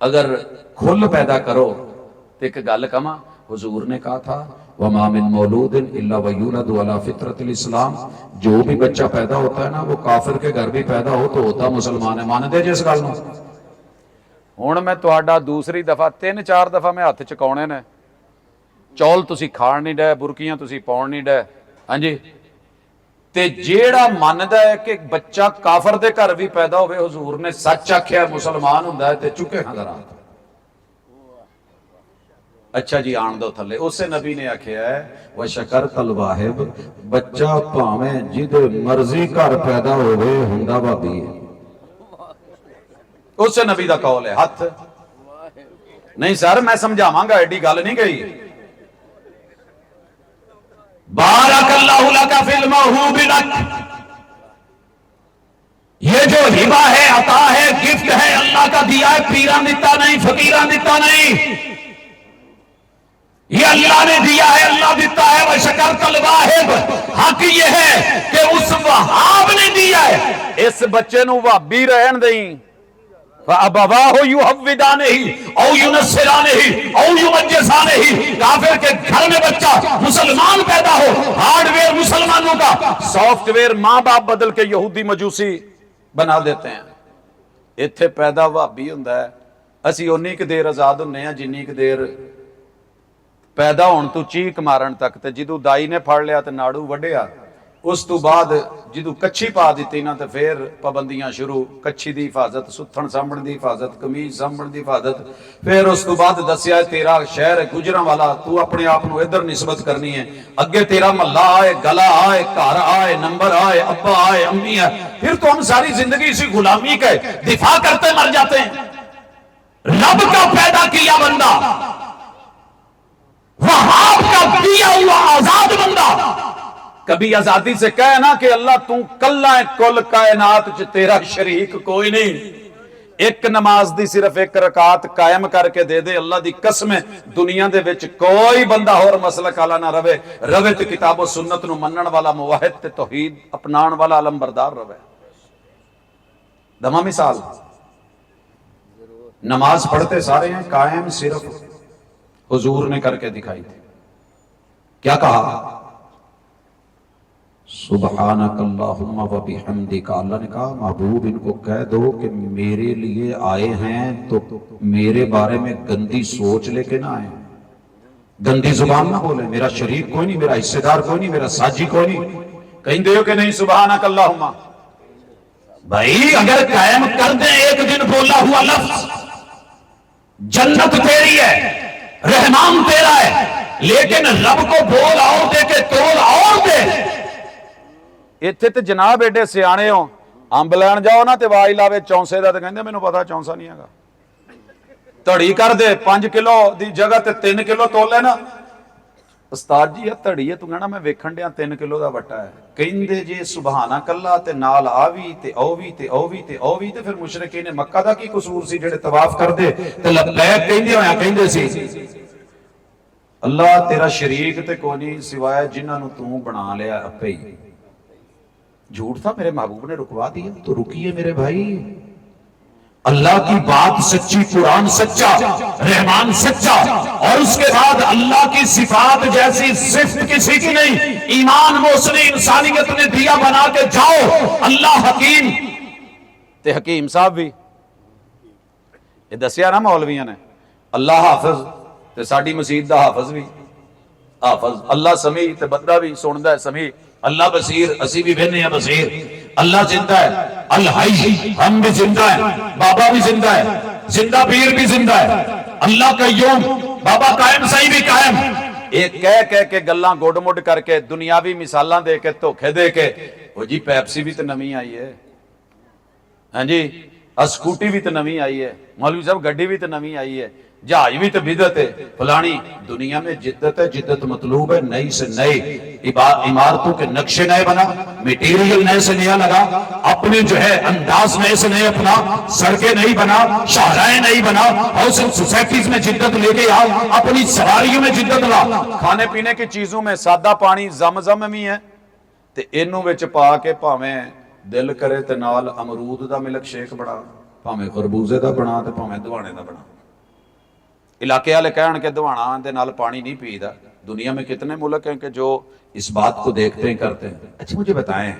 اگر کھل پیدا کرو تو ایک گل کما, حضور نے کہا تھا وَمَا مِن مَوْلُودٍ إِلَّا وَيُولَدُ عَلَى فِطْرَةِ الْإِسْلَامِ. جو بھی بچہ پیدا ہوتا ہے نا وہ کافر کے گھر بھی پیدا ہو تو ہوتا مسلمان ہے. ماندے جس گل نو. ہن میں تہاڈا دوسری دفعہ 3-4 دفعہ میں ہاتھ چکاونے نے, چول تسی کھان نہیں ڈے, برکیاں تسی پاؤن نہیں ڈے. ہاں جی, تے جیڑا مندا ہے کہ بچہ کافر دے گھر بھی پیدا ہوئے, حضور نے سچ آکھیا مسلمان ہوندا ہے, تے چکے ہاں ذرا. اچھا جی آن دو تھلے. اسے نبی نے آکھیا ہے وشکرت الواہب, بچہ پاویں جد مرضی گھر پیدا ہوئے ہوندا بھابی ہے. اس سے نبی دا قول ہے. ہاتھ نہیں سر, میں سمجھاواں گا, ایڈی گل نہیں گئی. بارک اللہ لک فی الموہوب لک, یہ جو ہبہ ہے, عطا ہے, گفٹ ہے, اللہ کا دیا ہے, پیران دیتا نہیں, فقیران دیتا نہیں, یہ اللہ نے دیا ہے, اللہ دیتا ہے. وشکرت الواہب, حق یہ ہے کہ اس وہاب نے دیا ہے. اس بچے نو وہابی رہن دیں, فَأَبَوَاهُ يُحَوِّدَانِهِ اَوْ يُنَصِّرَانِهِ اَوْ يُمَجِّسَانِهِ. کافر کے گھر میں بچہ مسلمان پیدا ہو, ہارڈ ویئر مسلمانوں کا, سافٹ ویئر ماں باپ بدل کے یہودی مجوسی بنا دیتے ہیں. اتھے پیدا وہابی ہوندا ہے. اسی اونی کہ دیر آزاد ہونے ہیں جنی کہ دیر پیدا ہون تو چیک مارن تک. تے جدو دائی نے پھڑ لیا تے ناڑو وڈیا, اس تو بعد جدو کچھی پا دیتی نا تے پھر پابندیاں شروع. کچھی دی حفاظت, ستھن سامبن دی حفاظت, کمیز سامبن دی حفاظت. پھر اس تو بعد دسیا تیرا شہر گجراں والا, تو اپنے آپ نو ادھر نسبت کرنی ہے. اگے تیرا محلہ آئے, گلا آئے, گھر آئے, نمبر آئے, ابا آئے, امی آئے. پھر تو ہم ساری زندگی اسی غلامی کا دفاع کرتے مر جاتے ہیں. رب کا پیدا کیا بندہ, وہاب کا دیا ہوا آزاد بندہ کبھی آزادی سے کہے نا کہ اللہ تو کلا ہے کل کائنات چ تیرا شریک کوئی نہیں. ایک نماز دی صرف ایک رکعت قائم کر کے دے دے، اللہ دی قسم ہے دنیا دے وچ کوئی بندہ اور مسلک والا نہ رہے تے کتاب و سنت نو منن والا موحد تے توحید اپنان والا علم بردار رہے. دما مثال، نماز پڑھتے سارے ہیں، قائم صرف حضور نے کر کے دکھائی تھی. کیا کہا؟ سبحانک اللہم و بحمدک. اللہ نے کہا محبوب ان کو کہہ دو کہ میرے لیے آئے ہیں تو میرے بارے میں گندی سوچ لے کے نہ آئے، گندی زبان نہ بولے. میرا شریک کوئی نہیں، میرا حصے دار کوئی نہیں، میرا ساجی کوئی نہیں. کہیں دے ہو کہ نہیں سبحانک اللہم؟ بھائی اگر قائم کر دیں ایک دن بولا ہوا لفظ، جنت تیری ہے، رحمان تیرا ہے، لیکن رب کو بول اور دے کے تول اور دے. اتنے تے جناب ایڈے سیانے ہو، امب لین جاؤ نا تے وائی لاوے چونسے دا تے کہندے مینوں پتا چونسا نہیں ہے گا. تڑی کر دے 5 کلو دی جگہ تے 3 کلو تول ہے نا. استاد جی یہ تڑی ہے تو کہنا میں ویکھن ڈیا 3 کلو دا وٹا ہے. کہندے جے سبحانک اللہ تے نال آوی تے اووی تے اووی تے اووی تے پھر مشرکین مکہ دا کی قصور سی جڑے طواف کر دے تے لبیک کہندے ہویا کہندے سی اللہ تیرا شریک تے کوئی نہیں سوائے جنہاں نو تو بنا لیا اپے ہی. جھوٹ تھا، میرے محبوب نے رکوا دیا. تو رکیے میرے بھائی، اللہ کی بات سچی، قرآن سچا، رحمان سچا، اور اس کے بعد اللہ کی صفات جیسی صفت کسی کی نہیں. ایمان موصلی انسانیت نے دیا بنا کے جاؤ. اللہ حکیم تے حکیم صاحب بھی یہ دسیا نا مولویاں نے. اللہ حافظ تے ساڈی مسجد دا حافظ بھی حافظ. اللہ سمیع تے بندہ بھی سندا ہے سمیع. اللہ بصیر اسی بھی بہنے ہیں بصیر. اللہ زندہ ہے الحی، ہم بھی زندہ ہیں، بابا بھی زندہ ہے، زندہ پیر بھی زندہ ہے. اللہ قیوم، بابا قائم صحیح بھی قائم. ایک کہہ کے گلاں گوڈ مڈ کر کے دنیاوی مثالاں دے کے دھوکھے دے کے وہ جی پیپسی بھی تو نویں آئی ہے، ہاں جی اسکوٹی بھی تو نویں آئی ہے، مولوی صاحب گڈی بھی تو نویں آئی ہے، جہاز بھی تو بدعت ہے فلانی. دنیا میں جدت ہے، جدت مطلوب ہے. نئی سے نئی عمارتوں کے نقشے نئے بنا، میٹیریل نئے سے نیا لگا، اپنے جو ہے انداز نئے سے نئے اپنا، سڑکیں نہیں بنا، شاہراہیں نہیں بنا، ہاؤسنگ سوسائٹیز میں جدت لے کے آ، اپنی سواریوں میں جدت لا. کھانے پینے کی چیزوں میں سادہ پانی زمزم بھی ہے تے اینوں وچ پا کے بھاویں دل کرے تے نال امرود دا ملک شیک بنا، بھاویں خربوزے دا بنا تے بھاویں دوانے دا بنا. علاقے والے کہن کے دوانا دے نال پانی نہیں پیدا. دنیا میں کتنے ملک ہیں کہ جو اس بات کو دیکھتے ہیں کرتے ہیں. اچھا مجھے بتائیں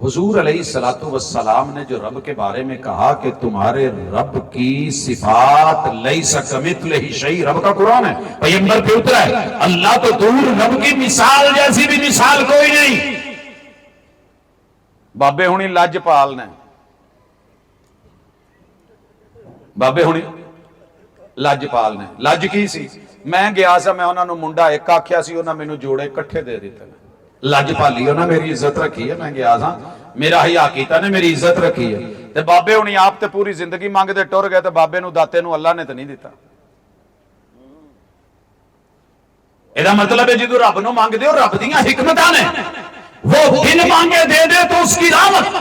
حضور علیہ الصلوۃ والسلام نے جو رب کے بارے میں کہا کہ تمہارے رب کی صفات لیس کمثلہ شیء، رب کا قرآن ہے، پیغمبر پہ اترا ہے. اللہ تو دور، رب کی مثال جیسی بھی مثال کوئی نہیں. بابے ہونی لج پال نے، بابے ہونی لج پال نے. لج کی سی؟ میں گیا سا، میں انہاں نو منڈا ایک آکھیا سی، انہاں مینوں جوڑے کٹھے دے دیتے. لج پالی انہاں میری عزت رکھی ہے. میں گیا سا، میرا حیا کیتا نے میری عزت رکھی ہے. تے بابے ہونی آپ تے پوری زندگی مانگ دے ٹر گئے تے بابے نو داتے نو اللہ نے تے نہیں دیتا. ایدا مطلب ہے جدو رب نو مانگ دے اور رب دیاں حکمتاں نے، وہ دن مانگے دے دے تو اس کی رحمت،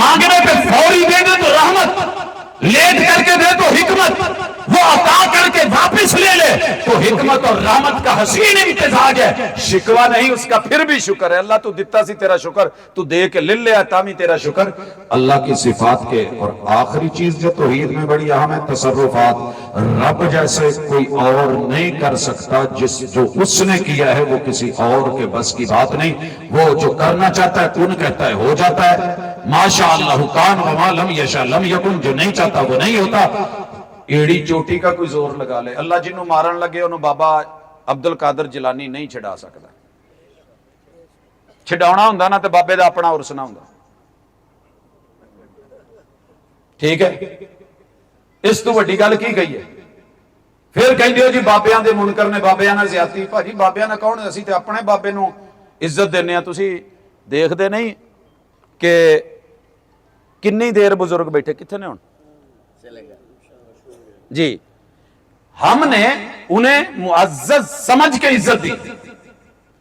مانگنے پہ فوری دے دے تو رحمت، لیٹ کر کے دے تو حکمت، وہ عطا کر کے واپس لے لے تو حکمت اور رحمت کا حسین امتزاج ہے. شکوہ نہیں، اس کا پھر بھی شکر ہے. اللہ تو دیتا سی تیرا شکر، تو دے کے لے لے تامی تیرا شکر. اللہ کی صفات کے. اور آخری چیز جو توحید میں بڑی اہم ہے، تصرفات. رب جیسے کوئی اور نہیں کر سکتا. جو اس نے کیا ہے وہ کسی اور کے بس کی بات نہیں. وہ جو کرنا چاہتا ہے کن کہتا ہے ہو جاتا ہے. ماشاء اللہ کان وما لم یشاء لم یکن. جو نہیں چاہتا وہ نہیں ہوتا. ایڑی چوٹی کا کوئی زور لگا لے، اللہ جنوں مارن لگے انہوں بابا عبد القادر جیلانی نہیں چھڑا سکتا. چھڈاونا ہوندا نا تے بابے دا اپنا عرس نہ ہوندا. ٹھیک ہے، اس تو وڈی گل کی گئی ہے. پھر کہندے ہو جی بابیاں دے منکر نے، بابیاں نال زیادتی. بھاجی بابیاں نال کون؟ اسی تے اپنے بابے نو عزت دینے ہاں. تسی دیکھدے نہیں کہ کنی دیر بزرگ بیٹھے کتنے نے ہن جی. ہم نے انہیں معزز سمجھ کے عزت دی.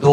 2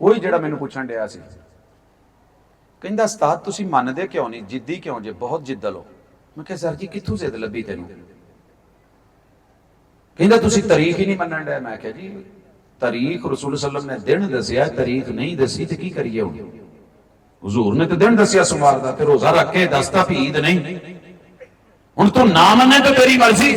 ਉਹੀ ਜਿਹੜਾ ਮੈਨੂੰ ਪੁੱਛਣ ਡਿਆ ਸੀ, ਕਹਿੰਦਾ ਉਸਤਾਦ ਤੁਸੀਂ ਮੰਨਦੇ ਕਿਉਂ ਨਹੀਂ, ਜਿੱਦੀ ਕਿਉਂ ਜੇ, ਬਹੁਤ ਜਿੱਦਲ ਹੋ। ਮੈਂ ਕਿਹਾ ਸਰ ਜੀ ਕਿੱਥੋਂ ਜ਼ਿੱਦ ਲੱਭੀ ਤੈਨੂੰ? ਕਹਿੰਦਾ ਤੁਸੀਂ ਤਾਰੀਖ ਹੀ ਨਹੀਂ ਮੰਨਣ ਡਿਆ। ਮੈਂ ਕਿਹਾ ਜੀ ਤਾਰੀਖ ਰਸੂਲ ਸੱਲਮ ਨੇ ਦਿਨ ਦੱਸਿਆ, ਤਾਰੀਖ ਨਹੀਂ ਦੱਸੀ ਤੇ ਕੀ ਕਰੀਏ ਹੁਣ? ਹਜ਼ੂਰ ਨੇ ਤਾਂ ਦਿਨ ਦੱਸਿਆ ਸੋਮਵਾਰ ਦਾ, ਤੇ ਰੋਜ਼ਾ ਰੱਖ ਕੇ ਦੱਸਤਾ ਵੀ ਈਦ ਨਹੀਂ। ਹੁਣ ਤੂੰ ਨਾ ਮੰਨੇ ਤਾਂ ਤੇਰੀ ਮਰਜ਼ੀ।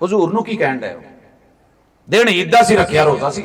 ਹਜ਼ੂਰ ਨੂੰ ਕੀ ਕਹਿਣ ਡਿਆ? ਦਿਨ ਈਦ ਦਾ ਸੀ, ਰੱਖਿਆ ਰੋਜ਼ਾ ਸੀ।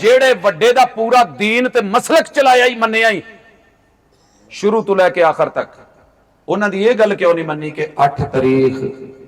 ਜਿਹੜੇ ਵੱਡੇ ਦਾ ਪੂਰਾ ਦੀਨ ਤੇ ਮਸਲਕ ਚਲਾਇਆ ਹੀ ਮੰਨਿਆ ਹੀ ਸ਼ੁਰੂ ਤੋਂ ਲੈ ਕੇ ਆਖਰ ਤੱਕ, ਉਹਨਾਂ ਦੀ ਇਹ ਗੱਲ ਕਿਉਂ ਨਹੀਂ ਮੰਨੀ ਕਿ 8 ਤਾਰੀਖ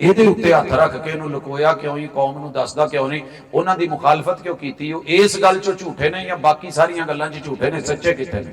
ਇਹਦੇ ਉੱਤੇ ਹੱਥ ਰੱਖ ਕੇ ਇਹਨੂੰ ਲੁਕੋਇਆ ਕਿਉਂ ਹੀ, ਕੌਮ ਨੂੰ ਦੱਸਦਾ ਕਿਉਂ ਨਹੀਂ, ਉਹਨਾਂ ਦੀ ਮੁਖਾਲਫਤ ਕਿਉਂ ਕੀਤੀ? ਉਹ ਇਸ ਗੱਲ 'ਚੋਂ ਝੂਠੇ ਨੇ ਜਾਂ ਬਾਕੀ ਸਾਰੀਆਂ ਗੱਲਾਂ 'ਚ ਝੂਠੇ ਨੇ? ਸੱਚੇ ਕਿੱਥੇ ਨੇ?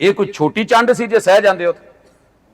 ਇਹ ਕੋਈ ਛੋਟੀ ਚੰਡ ਸੀ ਜੇ ਸਹਿ ਜਾਂਦੇ ਹੋ,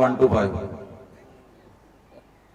1 to 5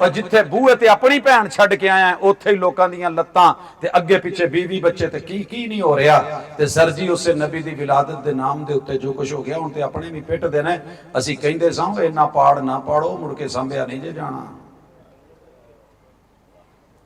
ਪਰ ਜਿੱਥੇ ਬੂਹੇ ਤੇ ਆਪਣੀ ਭੈਣ ਛੱਡ ਕੇ ਆਇਆ ਉੱਥੇ ਹੀ ਲੋਕਾਂ ਦੀਆਂ ਲੱਤਾਂ ਤੇ ਅੱਗੇ ਪਿੱਛੇ 20 ਬੱਚੇ ਤੇ ਕੀ ਨਹੀਂ ਹੋ ਰਿਹਾ। ਤੇ ਸਰ ਜੀ ਉਸੇ ਨਬੀ ਦੀ ਵਿਲਾਦਤ ਦੇ ਨਾਮ ਦੇ ਉੱਤੇ ਜੋ ਕੁਝ ਹੋ ਗਿਆ ਹੁਣ ਤੇ ਆਪਣੇ ਵੀ ਪਿੱਟ ਦੇਣਾ। ਅਸੀਂ ਕਹਿੰਦੇ ਸਾਂ ਇੰਨਾ ਪਾੜ ਨਾ ਪਾੜੋ, ਮੁੜ ਕੇ ਸਾਂਭਿਆ ਨਹੀਂ ਜੇ ਜਾਣਾ।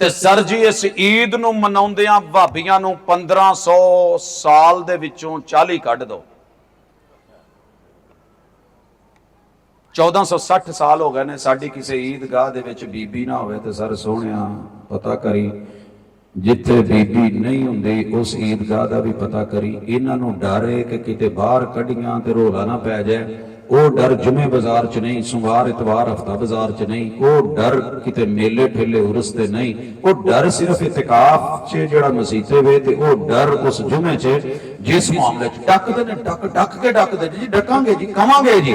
ਤੇ ਸਰ ਜੀ ਇਸ ਈਦ ਨੂੰ ਮਨਾਉਂਦਿਆਂ ਭਾਬੀਆਂ ਨੂੰ 1500 ਸਾਲ ਦੇ ਵਿੱਚੋਂ 40 ਕੱਢ ਦੋ। 1460 ਸਾਲ ਹੋ ਗਏ ਨੇ ਸਾਡੀ ਕਿਸੇ ਈਦਗਾਹ ਦੇ ਵਿੱਚ ਬੀਬੀ ਨਾ ਹੋਵੇ। ਤੇ ਸਰ ਸੋਹਣਿਆ ਪਤਾ ਕਰੀ ਜਿੱਥੇ ਬੀਬੀ ਨਹੀਂ ਹੁੰਦੀ ਉਸ ਈਦਗਾਹ ਦਾ ਵੀ ਪਤਾ ਕਰੀ। ਇਹਨਾਂ ਨੂੰ ਡਰ ਹੈ ਕਿ ਕਿਤੇ ਬਾਹਰ ਕੱਢੀਆਂ ਤੇ ਰੋਲਾ ਨਾ ਪੈ ਜਾਏ। ਉਹ ਡਰ ਜੁਮੇ ਬਾਜ਼ਾਰ ਚ ਨਹੀਂ, ਸੋਮਵਾਰ ਇਤਵਾਰ ਹਫਤਾ ਬਾਜ਼ਾਰ ਚ ਨਹੀਂ। ਉਹ ਡਰ ਕਿਤੇ ਮੇਲੇ ਠੇਲੇ ਉਰਸ ਤੇ ਨਹੀਂ। ਉਹ ਡਰ ਸਿਰਫ ਇਤਕਾਫ ਚ ਜਿਹੜਾ ਮਸੀਤੇ ਵੇ। ਤੇ ਉਹ ਡਰ ਉਸ ਜੁਮੇ ਚ ਜਿਸ ਮਾਮਲੇ ਚ ਡੱਕਦੇ ਨੇ, ਡੱਕ ਕੇ ਡੱਕਦੇ ਜੀ, ਡਕਾਂਗੇ ਜੀ, ਕਵਾਂਗੇ ਜੀ।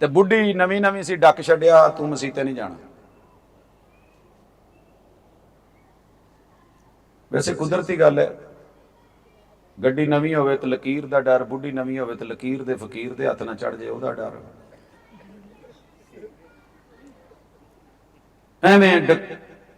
ਤੇ ਬੁੱਢੀ ਨਵੀਂ ਨਵੀਂ ਸੀ ਡੱਕ ਛੱਡਿਆ, ਤੂੰ ਮਸੀਤੇ ਨਹੀਂ ਜਾਣਾ। ਵੈਸੇ ਕੁਦਰਤੀ ਗੱਲ ਹੈ, ਗੱਡੀ ਨਵੀਂ ਹੋਵੇ ਤੇ ਲਕੀਰ ਦਾ ਡਰ, ਬੁੱਢੀ ਨਵੀਂ ਹੋਵੇ ਤੇ ਲਕੀਰ ਦੇ ਫਕੀਰ ਦੇ ਹੱਥ ਨਾ ਚੜ ਜਾਏ ਉਹਦਾ ਡਰ। ਐਵੇਂ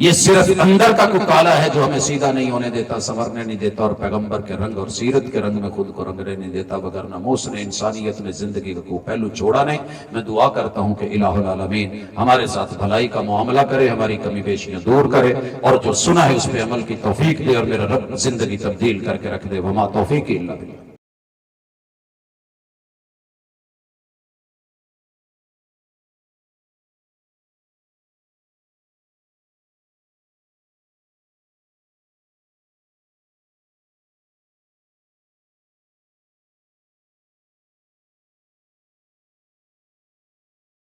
یہ صرف اندر کا کوئی کالا ہے جو ہمیں سیدھا نہیں ہونے دیتا، سنورنے نہیں دیتا، اور پیغمبر کے رنگ اور سیرت کے رنگ میں خود کو رنگنے نہیں دیتا، وگرنہ محسن انسانیت نے زندگی کا کوئی پہلو چھوڑا نہیں۔ میں دعا کرتا ہوں کہ الہ العالمین ہمارے ساتھ بھلائی کا معاملہ کرے، ہماری کمی بیشیاں دور کرے، اور جو سنا ہے اس پہ عمل کی توفیق دے، اور میرا رب زندگی تبدیل کر کے رکھ دے۔ وما توفیقی الا باللہ۔